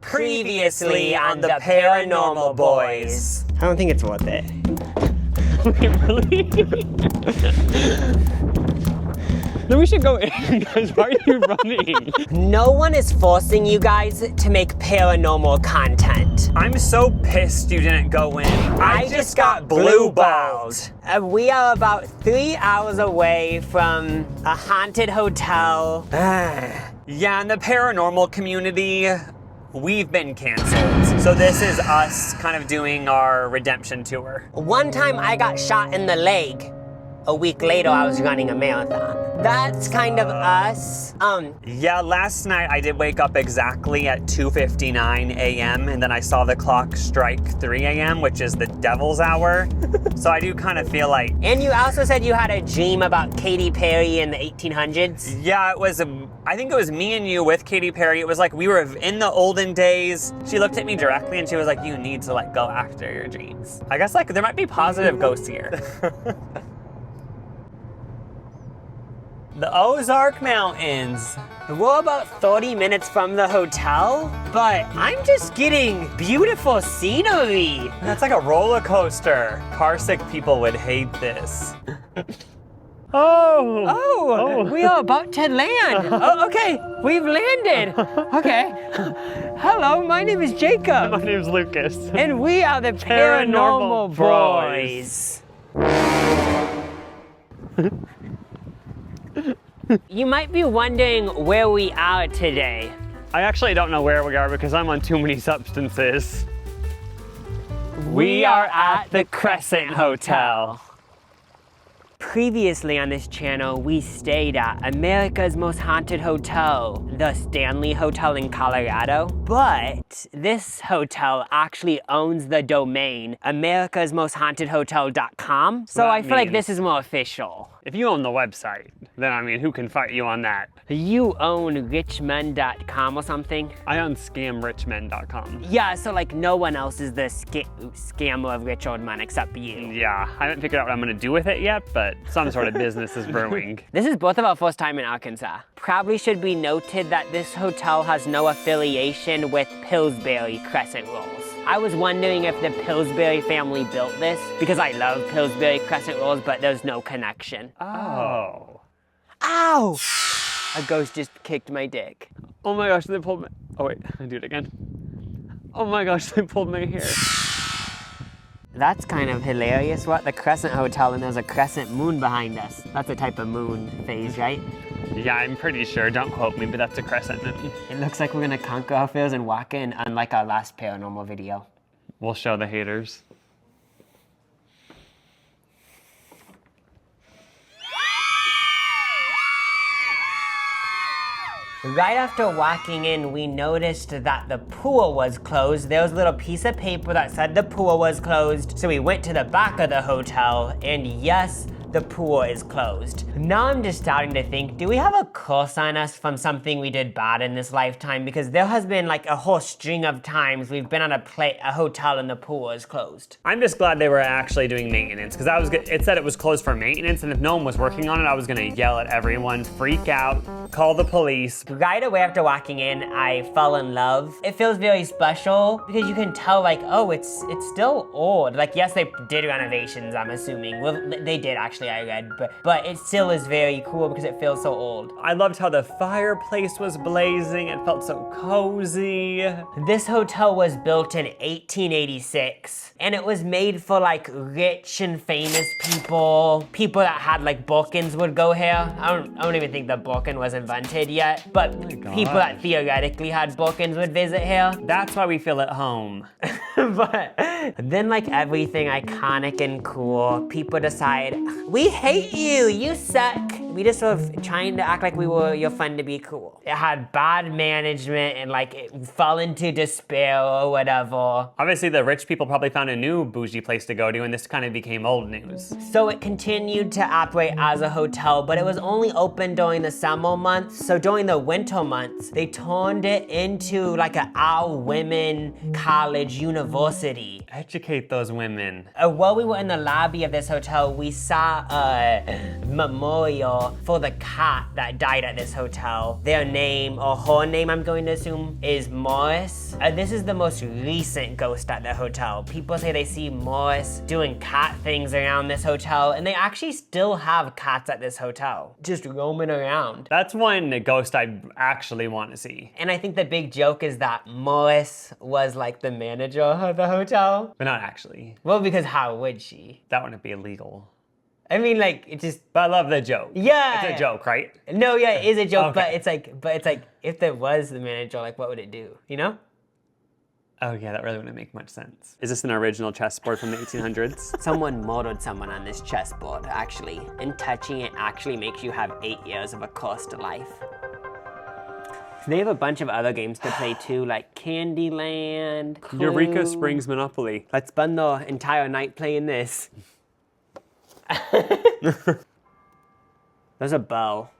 Previously on the Paranormal Boys. I don't think it's worth it. Really? Then we should go in, guys. Why are you running? No one is forcing you guys to make paranormal content. I'm so pissed you didn't go in. I just got blue balled. We are about 3 hours away from a haunted hotel. Yeah, in the paranormal community, we've been canceled. So this is us kind of doing our redemption tour. One time I got shot in the leg. A week later, I was running a marathon. That's kind of us. Yeah, last night I did wake up exactly at 2:59 a.m. and then I saw the clock strike 3 a.m., which is the devil's hour. So I do kind of feel like... And you also said you had a dream about Katy Perry in the 1800s? Yeah, it was, I think it was me and you with Katy Perry. It was like we were in the olden days. She looked at me directly and she was like, you need to like go after your dreams. I guess like there might be positive ghosts here. The Ozark Mountains. We're about 30 minutes from the hotel, but I'm just getting beautiful scenery. That's like a roller coaster. Car-sick people would hate this. Oh, we are about to land. Oh, okay, we've landed. Okay. Hello, my name is Jacob. My name's Lucas. And we are the Paranormal Boys. You might be wondering where we are today. I actually don't know where we are because I'm on too many substances. We are at the Crescent Hotel. Previously on this channel, we stayed at America's Most Haunted Hotel, the Stanley Hotel in Colorado. But this hotel actually owns the domain americasmosthauntedhotel.com. So I feel like this is more official. If you own the website, then I mean, who can fight you on that? You own richmond.com or something? I own scamrichmend.com. Yeah, so like no one else is the scammer of rich old men except you. Yeah, I haven't figured out what I'm gonna do with it yet, but some sort of business is brewing. This is both of our first time in Arkansas. Probably should be noted that this hotel has no affiliation with Pillsbury Crescent Rolls. I was wondering if the Pillsbury family built this because I love Pillsbury Crescent Rolls, but there's no connection. Oh. Ow! A ghost just kicked my dick. Oh my gosh, they pulled my... Oh wait, I do it again. Oh my gosh, they pulled my hair. That's kind of hilarious. We're at the Crescent Hotel and there's a crescent moon behind us. That's a type of moon phase, right? Yeah, I'm pretty sure. Don't quote me, but that's a crescent moon. It looks like we're gonna conquer our fears and walk in, unlike our last paranormal video. We'll show the haters. Right after walking in, we noticed that the pool was closed. There was a little piece of paper that said the pool was closed. So we went to the back of the hotel, and yes, the pool is closed. Now I'm just starting to think, do we have a curse on us from something we did bad in this lifetime? Because there has been like a whole string of times we've been on a hotel and the pool is closed. I'm just glad they were actually doing maintenance because it said it was closed for maintenance, and if no one was working on it, I was gonna yell at everyone, freak out, call the police. Right away after walking in, I fell in love. It feels very special because you can tell like, oh, it's still old. Like, yes, they did renovations, I'm assuming. Well, they did actually, I read, but it still is very cool because it feels so old. I loved how the fireplace was blazing. It felt so cozy. This hotel was built in 1886, and it was made for like rich and famous people that had like Birkins would go here. I don't even think the Birkin was invented yet, but people that theoretically had Birkins would visit here. That's why we feel at home. But then like everything iconic and cool, people decide, we hate you, you suck. We just sort of trying to act like we were your friend to be cool. It had bad management and like it fell into despair or whatever. Obviously the rich people probably found a new bougie place to go to, and this kind of became old news. So it continued to operate as a hotel, but it was only open during the summer months. So during the winter months, they turned it into like an all-women college university. Educate those women. While we were in the lobby of this hotel, we saw a memorial funeral for the cat that died at this hotel. Their name, or her name I'm going to assume, is Morris. This is the most recent ghost at the hotel. People say they see Morris doing cat things around this hotel, and they actually still have cats at this hotel, just roaming around. That's one ghost I actually want to see. And I think the big joke is that Morris was like the manager of the hotel. But not actually. Well, because how would she? That wouldn't be illegal. I mean, like, it just... But I love the joke. Yeah. It's a joke, right? No, yeah, it is a joke, Okay. but it's like, if there was the manager, like, what would it do, you know? Oh yeah, that really wouldn't make much sense. Is this an original chessboard from the 1800s? Someone murdered someone on this chessboard, actually. And touching it actually makes you have 8 years of a course to life. They have a bunch of other games to play too, like Candyland, Clue. Eureka Springs Monopoly. Let's spend the entire night playing this. There's a bell.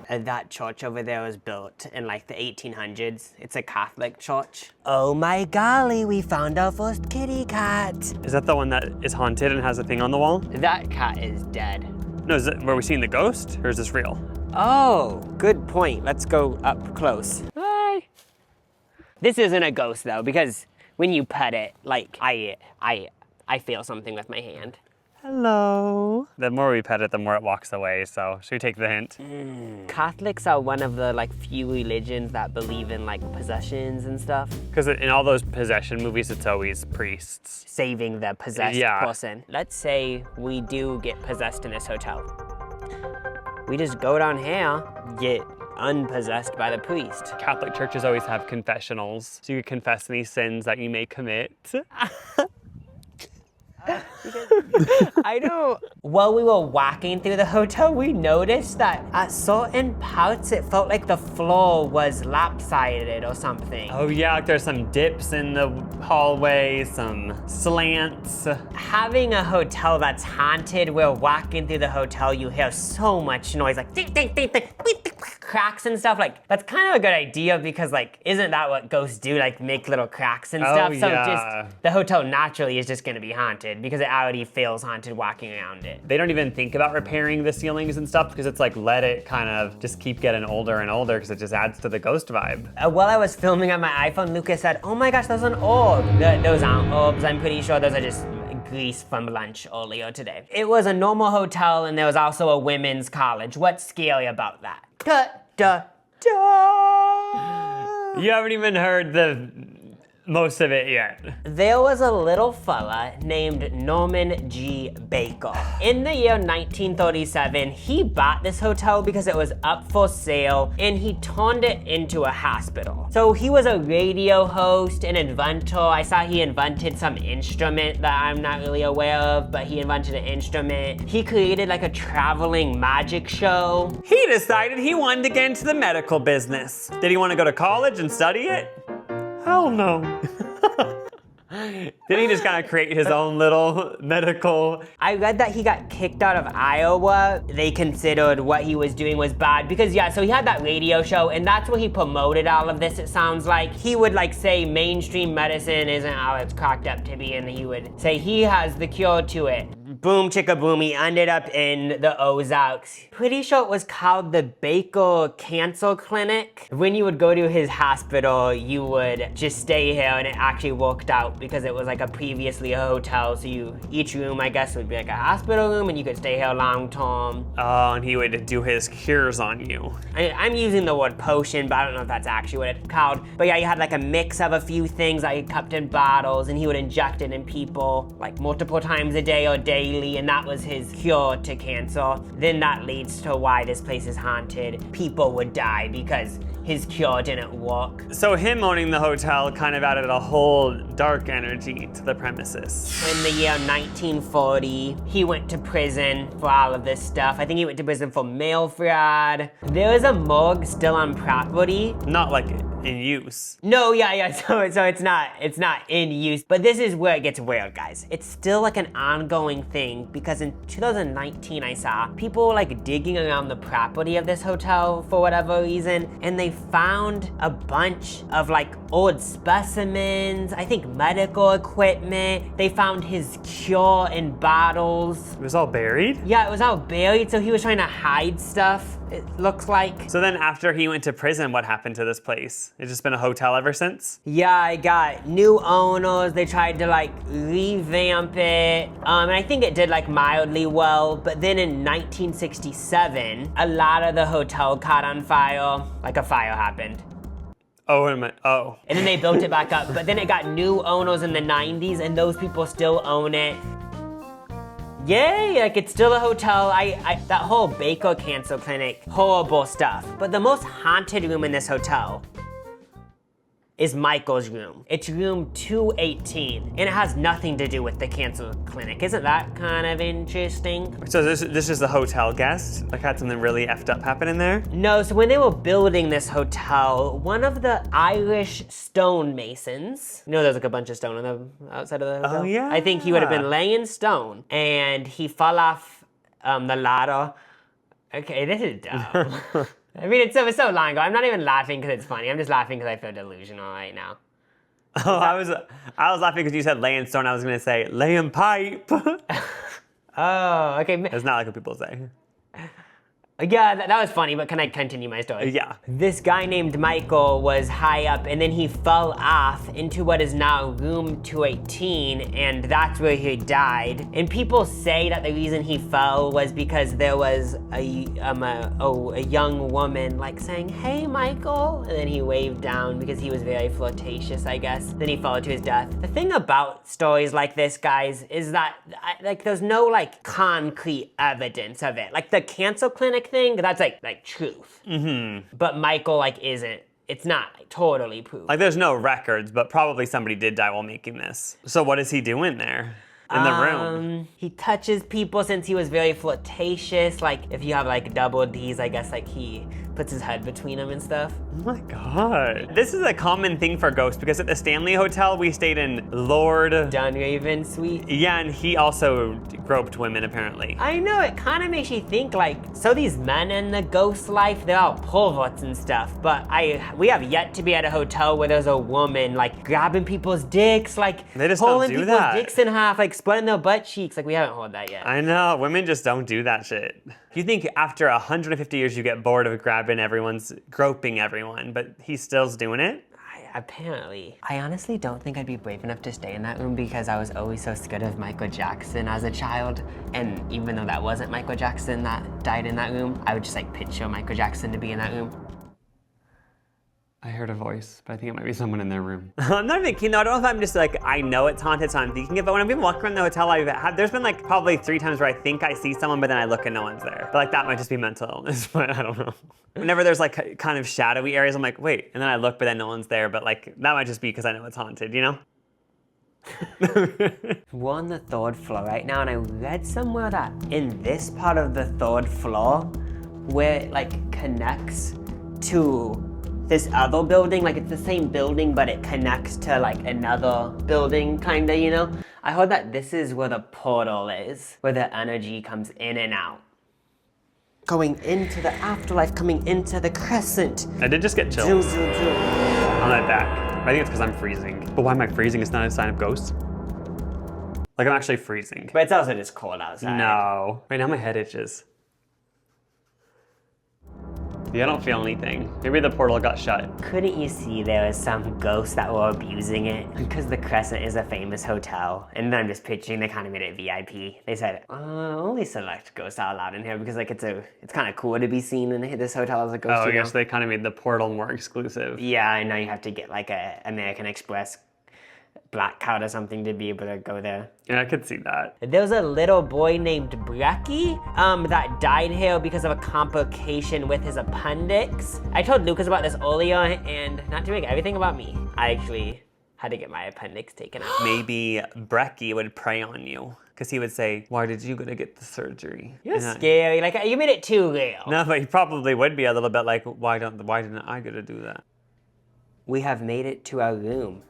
That church over there was built in like the 1800s. It's a Catholic church. Oh my golly, we found our first kitty cat. Is that the one that is haunted and has a thing on the wall? That cat is dead. No, is it, were we seeing the ghost or is this real? Oh, good point. Let's go up close. Hi. This isn't a ghost though, because when you pet it, like I feel something with my hand. Hello. The more we pet it, the more it walks away, so should we take the hint? Catholics are one of the like few religions that believe in like possessions and stuff. Because in all those possession movies, it's always priests. Saving the possessed Yeah. person. Let's say we do get possessed in this hotel. We just go down here, get unpossessed by the priest. Catholic churches always have confessionals, so you can confess any sins that you may commit. I know. While we were walking through the hotel, we noticed that at certain parts it felt like the floor was lopsided or something. Oh yeah, like there's some dips in the hallway, some slants. Having a hotel that's haunted, we're walking through the hotel, you hear so much noise, like ding, ding, ding, ding, cracks and stuff. Like, that's kind of a good idea because like, isn't that what ghosts do? Like make little cracks and stuff. So yeah. just, the hotel naturally is just gonna be haunted because it already feels haunted walking around it. They don't even think about repairing the ceilings and stuff because it's like, let it kind of just keep getting older and older because it just adds to the ghost vibe. While I was filming on my iPhone, Lucas said, oh my gosh, there's an orb. Those aren't orbs, I'm pretty sure those are just grease from lunch earlier today. It was a normal hotel and there was also a women's college. What's scary about that? Da, da, da. You haven't even heard the most of it yet. There was a little fella named Norman G. Baker. In the year 1937, he bought this hotel because it was up for sale and he turned it into a hospital. So he was a radio host, an inventor. I saw he invented some instrument that I'm not really aware of, but he invented an instrument. He created like a traveling magic show. He decided he wanted to get into the medical business. Did he want to go to college and study it? Hell no. Did he just kind of create his own little medical? I read that he got kicked out of Iowa. They considered what he was doing was bad because yeah, so he had that radio show and that's where he promoted all of this, it sounds like. He would like say mainstream medicine isn't how it's cracked up to be and he would say he has the cure to it. Boom chicka boom, he ended up in the Ozarks. Pretty sure it was called the Baker Cancer Clinic. When you would go to his hospital, you would just stay here and it actually worked out because it was like a previously a hotel. So each room I guess would be like a hospital room and you could stay here long term. Oh, and he would do his cures on you. I'm using the word potion, but I don't know if that's actually what it's called. But yeah, he had like a mix of a few things that he kept in bottles and he would inject it in people like multiple times a day or daily, and that was his cure to cancer. Then that leads to why this place is haunted. People would die because his cure didn't work. So him owning the hotel kind of added a whole dark energy to the premises. In the year 1940, he went to prison for all of this stuff. I think he went to prison for mail fraud. There is a morgue still on property. Not like in use. No, yeah, so it's not in use, but this is where it gets weird, guys. It's still like an ongoing thing because in 2019 I saw people like digging around the property of this hotel for whatever reason, and they they found a bunch of like old specimens, I think medical equipment. They found his cure in bottles. It was all buried? Yeah, it was all buried, so he was trying to hide stuff, it looks like. So then after he went to prison, what happened to this place? It's just been a hotel ever since? Yeah, I got new owners. They tried to like revamp it. And I think it did like mildly well, but then in 1967, a lot of the hotel caught on fire, like a fire happened. Oh, wait a minute, oh. And then they built it back up, but then it got new owners in the 90s and those people still own it. Yay, like it's still a hotel. That whole Baker Cancer Clinic, horrible stuff. But the most haunted room in this hotel is Michael's room. It's room 218, and it has nothing to do with the cancer clinic. Isn't that kind of interesting? So this is the hotel guest? Like had something really effed up happen in there? No, so when they were building this hotel, one of the Irish stonemasons, you know there's like a bunch of stone on the outside of the hotel? Oh yeah. I think he would have been laying stone, and he fell off the ladder. Okay, this is dumb. I mean, it's so long ago. I'm not even laughing because it's funny. I'm just laughing because I feel delusional right now. Oh, I was laughing because you said laying stone. I was gonna say laying pipe. Oh, okay. It's not like what people say. Yeah, that was funny, but can I continue my story? Yeah. This guy named Michael was high up, and then he fell off into what is now room 218, and that's where he died. And people say that the reason he fell was because there was a young woman like saying, "Hey, Michael," and then he waved down because he was very flirtatious, I guess. Then he fell to his death. The thing about stories like this, guys, is that like there's no like concrete evidence of it. Like the cancer clinic thing, that's like truth. Mm-hmm. But Michael like isn't. It's not like, totally proof. Like there's no records, but probably somebody did die while making this. So what is he doing there in the room? He touches people since he was very flirtatious. Like if you have like double D's, I guess like he puts his head between them and stuff. Oh my God. This is a common thing for ghosts because at the Stanley Hotel, we stayed in Lord Dunraven suite. Yeah, and he also groped women apparently. I know, it kind of makes you think like, so these men in the ghost life, they're all perverts and stuff, but we have yet to be at a hotel where there's a woman like grabbing people's dicks, like they just pulling don't do people's that. dicks in half, like splitting their butt cheeks. Like we haven't heard that yet. I know, women just don't do that shit. You think after 150 years you get bored of groping everyone, but he still's doing it? Apparently. I honestly don't think I'd be brave enough to stay in that room because I was always so scared of Michael Jackson as a child. And even though that wasn't Michael Jackson that died in that room, I would just like picture Michael Jackson to be in that room. I heard a voice, but I think it might be someone in their room. I'm not even kidding though. I don't know if I'm just like, I know it's haunted, so I'm thinking it, but when I've been walking around the hotel, there's been like probably 3 times where I think I see someone, but then I look and no one's there. But like that might just be mental illness, but I don't know. Whenever there's like kind of shadowy areas, I'm like, wait, and then I look, but then no one's there, but like that might just be because I know it's haunted, you know? We're on the 3rd floor right now, and I read somewhere that in this part of the 3rd floor, where it like connects to this other building, like it's the same building, but it connects to like another building, kinda, you know? I heard that this is where the portal is, where the energy comes in and out. Going into the afterlife, coming into the Crescent. I did just get chills on my back. I think it's because I'm freezing. But why am I freezing? It's not a sign of ghosts. Like I'm actually freezing. But it's also just cold outside. No. Right now my head itches. Yeah, I don't feel anything. Maybe the portal got shut. Couldn't you see there was some ghosts that were abusing it? Because the Crescent is a famous hotel. And I'm just picturing they kind of made it VIP. They said, only select ghosts are allowed in here because like it's kind of cool to be seen in this hotel as a ghost. Oh, I guess they kind of made the portal more exclusive. Yeah, I know you have to get like a American Express black card or something to be able to go there. Yeah, I could see that. There was a little boy named Brecky that died here because of a complication with his appendix. I told Lucas about this earlier, and not to make everything about me, I actually had to get my appendix taken out. Maybe Brecky would prey on you. Because he would say, why did you gotta get the surgery? You're scary, like you made it too real. No, but he probably would be a little bit like, why didn't I gotta do that? We have made it to our room.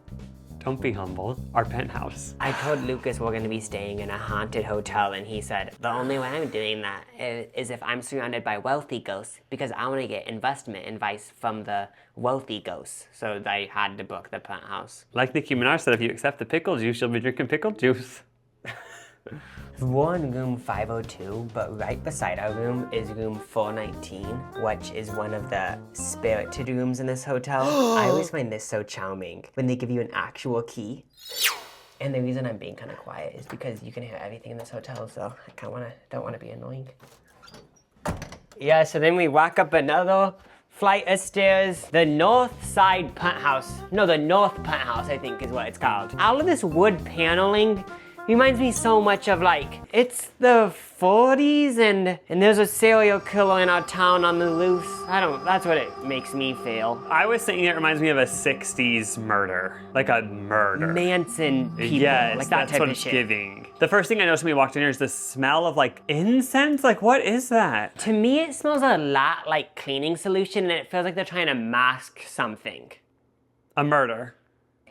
Don't be humble. Our penthouse. I told Lucas we're gonna be staying in a haunted hotel, and he said, the only way I'm doing that is if I'm surrounded by wealthy ghosts, because I wanna get investment advice from the wealthy ghosts. So I had to book the penthouse. Like Nicki Minaj said, if you accept the pickle juice, you'll be drinking pickle juice. We're in room 502, but right beside our room is room 419, which is one of the spirited rooms in this hotel. I always find this so charming when they give you an actual key. And the reason I'm being kind of quiet is because you can hear everything in this hotel, so I don't want to be annoying. Yeah, so then we walk up another flight of stairs. The north side penthouse. No, the north penthouse, I think is what it's called. All of this wood paneling reminds me so much of like, it's the 40s and there's a serial killer in our town on the loose. That's what it makes me feel. I was thinking it reminds me of a 60s murder. Like a murder. Manson people, yes, like that that's type what of it's shit. giving. The first thing I noticed when we walked in here is the smell of like incense. Like what is that? To me, it smells a lot like cleaning solution, and it feels like they're trying to mask something. A murder.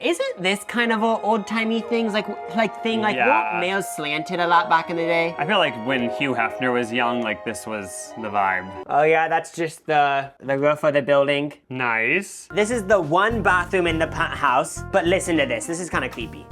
Isn't this kind of an old-timey thing? Like Yeah. weren't nails slanted a lot back in the day? I feel like when Hugh Hefner was young, like this was the vibe. Oh yeah, that's just the roof of the building. Nice. This is the one bathroom in the penthouse, but listen to this. This is kind of creepy.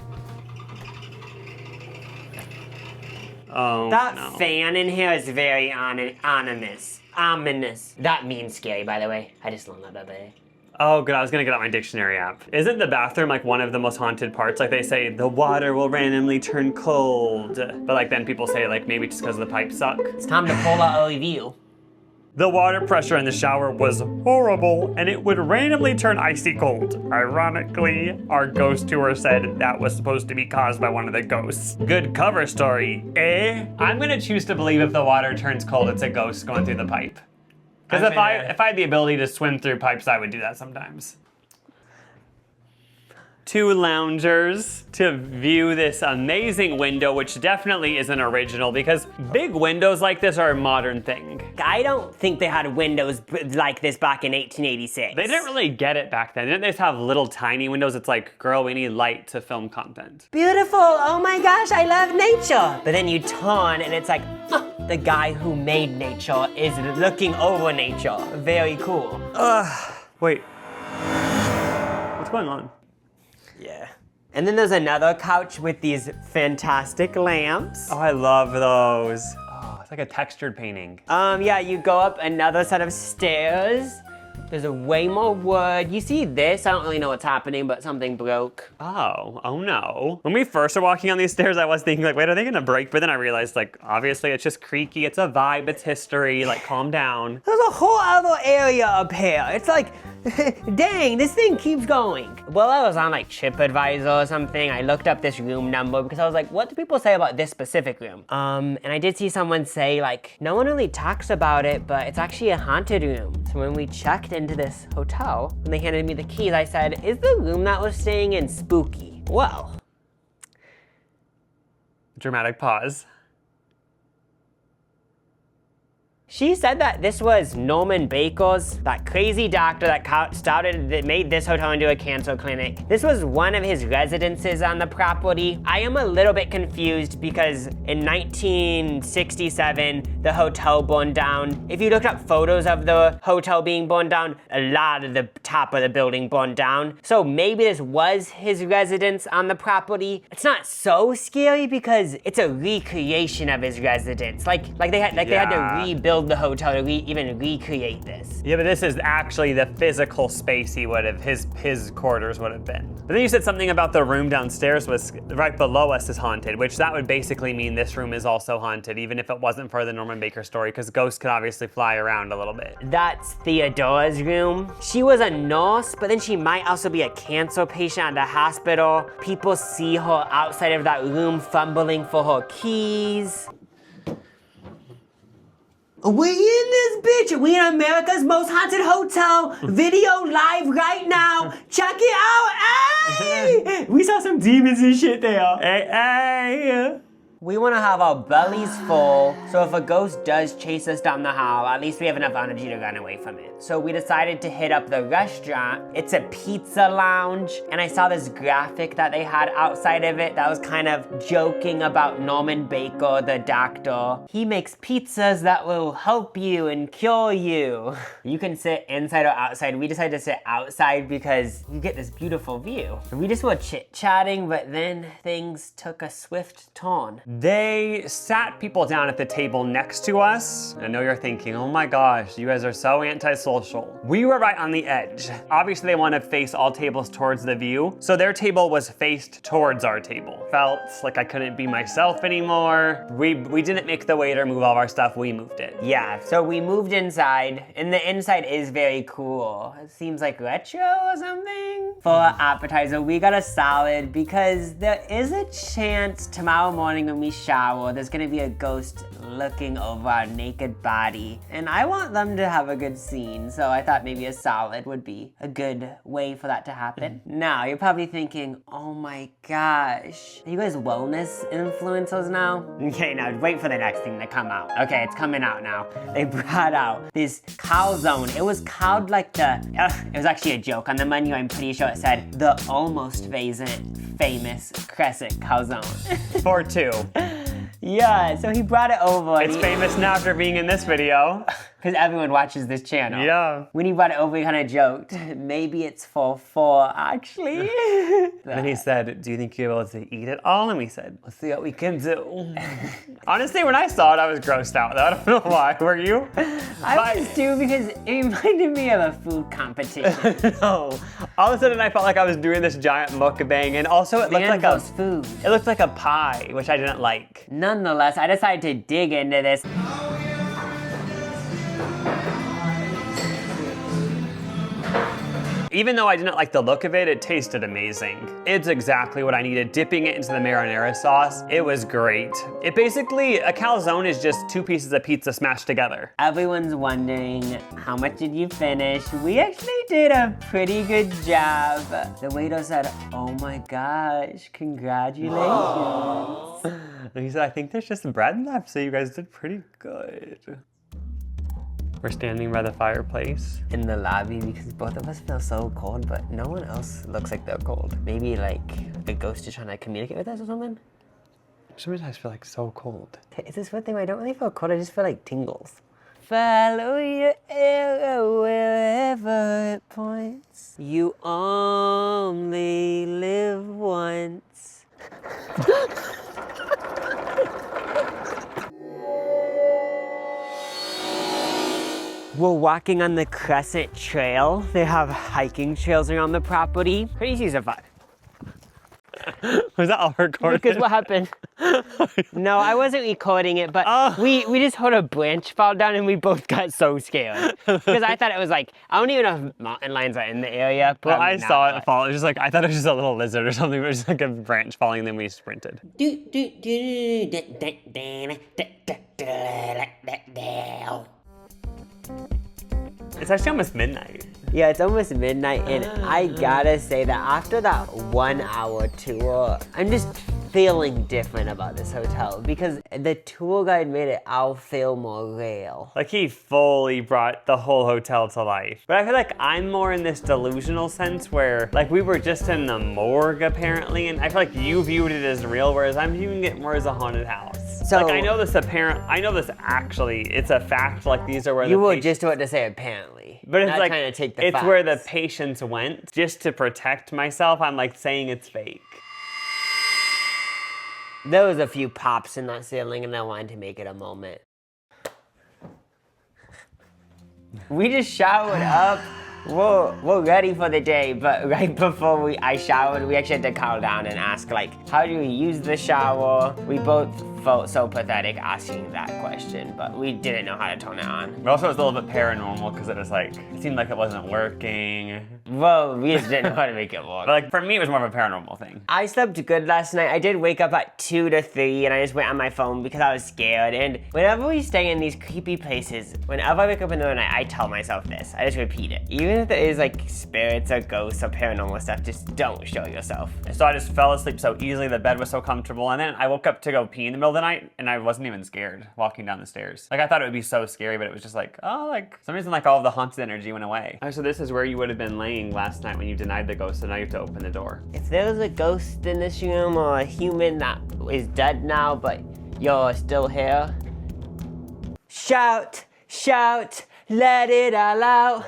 Oh, That no. fan in here is very ominous. Ominous. That means scary, by the way. I just learned that the other day. Oh, good. I was gonna get out my dictionary app. Isn't the bathroom like one of the most haunted parts? Like they say the water will randomly turn cold. But like then people say like maybe just because the pipes suck. It's time to pull out a review. The water pressure in the shower was horrible and it would randomly turn icy cold. Ironically, our ghost tour said that was supposed to be caused by one of the ghosts. Good cover story, eh? I'm gonna choose to believe if the water turns cold, it's a ghost going through the pipe. Because if I had the ability to swim through pipes, I would do that sometimes. Two loungers to view this amazing window, which definitely is an original because big windows like this are a modern thing. I don't think they had windows like this back in 1886. They didn't really get it back then. Didn't they just have little tiny windows? It's like, girl, we need light to film content. Beautiful, oh my gosh, I love nature. But then you turn and it's like, the guy who made nature is looking over nature. Very cool. Wait. What's going on? Yeah. And then there's another couch with these fantastic lamps. Oh, I love those. Oh, it's like a textured painting. Yeah, you go up another set of stairs. There's way more wood. You see this? I don't really know what's happening, but something broke. Oh no. When we first were walking on these stairs, I was thinking like, wait, are they gonna break? But then I realized like, obviously it's just creaky, it's a vibe, it's history, like calm down. There's a whole other area up here. It's like, dang, this thing keeps going. Well, I was on like TripAdvisor or something. I looked up this room number because I was like, what do people say about this specific room? And I did see someone say like, no one really talks about it, but it's actually a haunted room. So when we checked into this hotel, when they handed me the keys, I said, is the room that we're staying in spooky? Well. Dramatic pause. She said that this was Norman Baker's, that crazy doctor that made this hotel into a cancer clinic. This was one of his residences on the property. I am a little bit confused because in 1967, the hotel burned down. If you looked up photos of the hotel being burned down, a lot of the top of the building burned down. So maybe this was his residence on the property. It's not so scary because it's a recreation of his residence. They had to rebuild the hotel to even recreate this. Yeah, but this is actually the physical space he would have, his quarters would have been. But then you said something about the room downstairs was right below us is haunted, which that would basically mean this room is also haunted, even if it wasn't for the Norman Baker story, because ghosts could obviously fly around a little bit. That's Theodora's room. She was a nurse, but then she might also be a cancer patient at the hospital. People see her outside of that room fumbling for her keys. We in this bitch. We in America's most haunted hotel. Video live right now. Check it out. Hey! We saw some demons and shit there. Hey, hey! We want to have our bellies full, so if a ghost does chase us down the hall, at least we have enough energy to run away from it. So we decided to hit up the restaurant. It's a pizza lounge, and I saw this graphic that they had outside of it that was kind of joking about Norman Baker, the doctor. He makes pizzas that will help you and cure you. You can sit inside or outside. We decided to sit outside because you get this beautiful view. We just were chit-chatting, but then things took a swift turn. They sat people down at the table next to us. I know you're thinking, oh my gosh, you guys are so antisocial. We were right on the edge. Obviously, they want to face all tables towards the view, so their table was faced towards our table. Felt like I couldn't be myself anymore. We didn't make the waiter move all of our stuff, we moved it. Yeah, so we moved inside, and the inside is very cool. It seems like retro or something. For our appetizer, we got a salad because there is a chance tomorrow morning when we shower, there's gonna be a ghost looking over our naked body. And I want them to have a good scene, so I thought maybe a salad would be a good way for that to happen. Now, you're probably thinking, oh my gosh, are you guys wellness influencers now? Okay, now wait for the next thing to come out. Okay, it's coming out now. They brought out this calzone. It was called like it was actually a joke. On the menu, I'm pretty sure it said the almost famous Crescent calzone. For two. Yeah, so he brought it over. It's famous now after being in this video. Because everyone watches this channel. Yeah. When he brought it over, he kind of joked, maybe it's for 4, actually. Then he said, do you think you'll be able to eat it all? And we said, let's see what we can do. Honestly, when I saw it, I was grossed out though. I don't know why. Were you? I was too, because it reminded me of a food competition. No. All of a sudden, I felt like I was doing this giant mukbang, and also it looked like food. It looked like a pie, which I didn't like. Nonetheless, I decided to dig into this. Even though I didn't like the look of it, it tasted amazing. It's exactly what I needed. Dipping it into the marinara sauce, it was great. It basically, a calzone is just 2 pieces of pizza smashed together. Everyone's wondering, how much did you finish? We actually did a pretty good job. The waiter said, oh my gosh, congratulations. And he said, I think there's just bread left, so you guys did pretty good. We're standing by the fireplace. In the lobby because both of us feel so cold, but no one else looks like they're cold. Maybe like a ghost is trying to communicate with us or something? Sometimes I just feel like so cold. It's this weird thing where I don't really feel cold, I just feel like tingles. Follow your arrow wherever it points. You only live once. We're walking on the Crescent Trail. They have hiking trails around the property. Pretty easy so far. Was that all recorded? Because what happened? No, I wasn't recording it, but we just heard a branch fall down and we both got so scared. Because I thought it was like, I don't even know if mountain lions are in the area. Well, I saw it fall. It was just like, I thought it was just a little lizard or something, but it was just like a branch falling and then we sprinted. It's actually almost midnight. Yeah, it's almost midnight, and I gotta say that after that 1-hour tour, I'm just feeling different about this hotel because the tour guide made it all feel more real. Like he fully brought the whole hotel to life. But I feel like I'm more in this delusional sense where like we were just in the morgue apparently, and I feel like you viewed it as real, whereas I'm viewing it more as a haunted house. So like I know this actually, it's a fact, like these are where you were just about to say apparently. But it's like, kind of take the it's facts. where the patients went. Just to protect myself, I'm like saying it's fake. There was a few pops in that ceiling and I wanted to make it a moment. We just showered up. We're ready for the day, but right before I showered, we actually had to calm down and ask like, how do we use the shower? We both felt so pathetic asking that question, but we didn't know how to turn it on. But also it was a little bit paranormal because it was like, it seemed like it wasn't working. Well, we just didn't know how to make it work. But like for me, it was more of a paranormal thing. I slept good last night. I did wake up at 2 to 3 and I just went on my phone because I was scared. And whenever we stay in these creepy places, whenever I wake up in the middle of the night, I tell myself this. I just repeat it. Even if there is like spirits or ghosts or paranormal stuff, just don't show yourself. So I just fell asleep so easily, the bed was so comfortable, and then I woke up to go pee in the middle middle of the night, and I wasn't even scared walking down the stairs. Like, I thought it would be so scary, but it was just like, oh, like, for some reason, like, all of the haunted energy went away. Oh, so this is where you would have been laying last night when you denied the ghost, so now you have to open the door. If there was a ghost in this room or a human that is dead now, but you're still here, shout, shout, let it all out.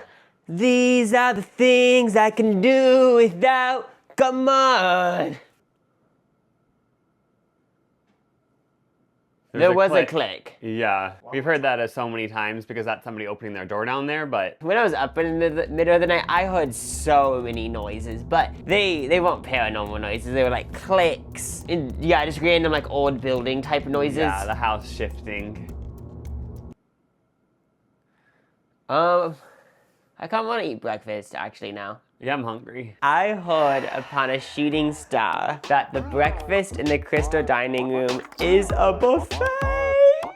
These are the things I can do without. Come on. There was a click. Yeah, we've heard that so many times because that's somebody opening their door down there, but... When I was up in the middle of the night, I heard so many noises, but they weren't paranormal noises. They were like clicks. And yeah, just random like old building type of noises. Yeah, the house shifting. I kind of want to eat breakfast actually now. Yeah, I'm hungry. I heard upon a shooting star that the breakfast in the Crystal Dining Room is a buffet.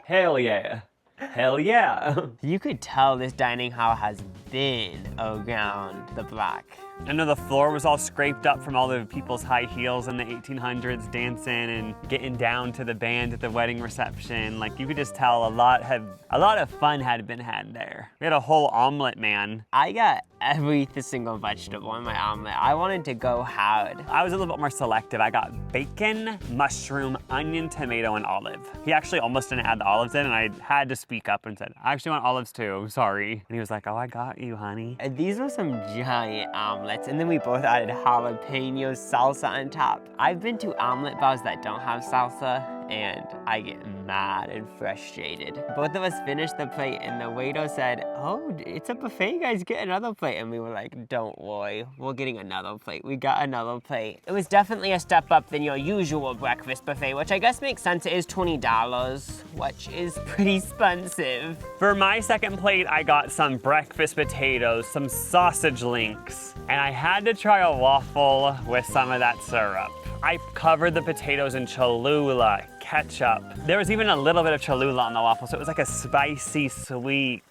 Hell yeah. Hell yeah. You could tell this dining hall has been around the block. I know the floor was all scraped up from all the people's high heels in the 1800s dancing and getting down to the band at the wedding reception. Like, you could just tell a lot of fun had been had there. We had a whole omelet, man. I got every single vegetable in my omelet. I wanted to go hard. I was a little bit more selective. I got bacon, mushroom, onion, tomato, and olive. He actually almost didn't add the olives in, and I had to speak up and said, I actually want olives too, sorry. And he was like, oh, I got you, honey. And these were some giant omelets, and then we both added jalapeno salsa on top. I've been to omelet bars that don't have salsa, and I get mad and frustrated. Both of us finished the plate, and the waiter said, oh, it's a buffet, guys, get another plate. And we were like, don't worry, we're getting another plate. We got another plate. It was definitely a step up than your usual breakfast buffet, which I guess makes sense. It is $20, which is pretty expensive. For my second plate, I got some breakfast potatoes, some sausage links, and I had to try a waffle with some of that syrup. I covered the potatoes in Cholula, ketchup. There was even a little bit of Cholula on the waffle, so it was like a spicy, sweet,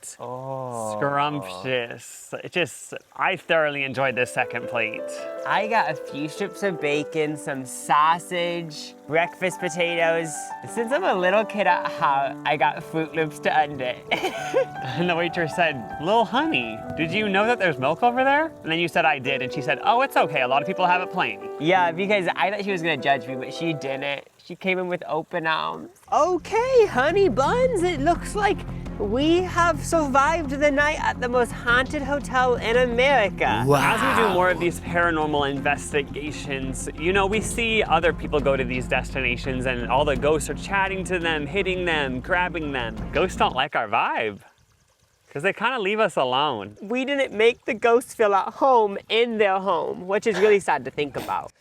scrumptious. I thoroughly enjoyed this second plate. I got a few strips of bacon, some sausage, breakfast potatoes. Since I'm a little kid at heart, I got Fruit Loops to end it. And the waitress said, "Little honey, did you know that there's milk over there?" And then you said I did, and she said, "Oh, it's okay, a lot of people have it plain." Yeah, because I thought she was gonna judge me, but she didn't. She came in with open arms. Okay, honey buns, it looks like we have survived the night at the most haunted hotel in America. Wow. As we do more of these paranormal investigations, you know, we see other people go to these destinations and all the ghosts are chatting to them, hitting them, grabbing them. Ghosts don't like our vibe, because they kind of leave us alone. We didn't make the ghosts feel at home in their home, which is really sad to think about.